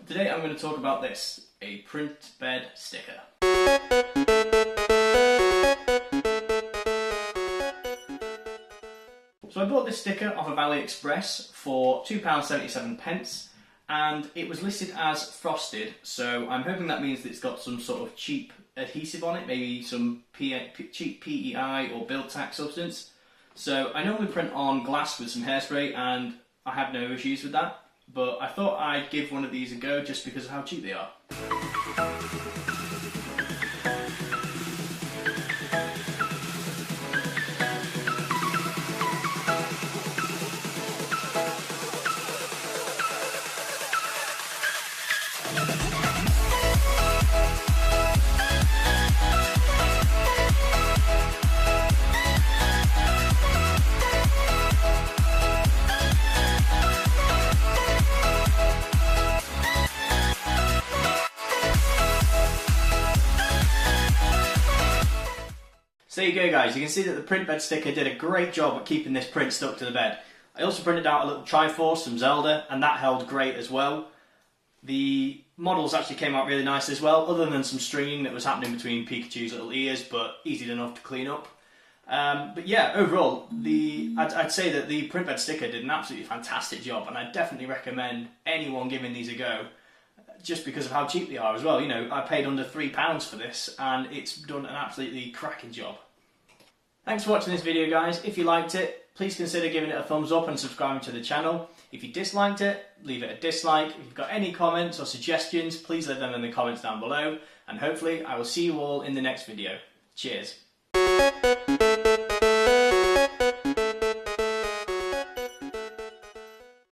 Today I'm going to talk about this, a print bed sticker. So I bought this sticker off of AliExpress for £2.77 and it was listed as frosted, so I'm hoping that means that it's got some sort of cheap adhesive on it, maybe some cheap PEI or build tack substance. So I normally print on glass with some hairspray and I have no issues with that, but I thought I'd give one of these a go just because of how cheap they are. So there you go guys, you can see that the print bed sticker did a great job at keeping this print stuck to the bed. I also printed out a little Triforce from Zelda and that held great as well. The models actually came out really nice as well, other than some stringing that was happening between Pikachu's little ears, but easy enough to clean up. But yeah, overall, I'd say that the print bed sticker did an absolutely fantastic job, and I definitely recommend anyone giving these a go, just because of how cheap they are as well. You know, I paid under £3 for this, and it's done an absolutely cracking job. Thanks for watching this video guys. If you liked it, please consider giving it a thumbs up and subscribing to the channel. If you disliked it, leave it a dislike. If you've got any comments or suggestions, please leave them in the comments down below, and hopefully I will see you all in the next video. Cheers.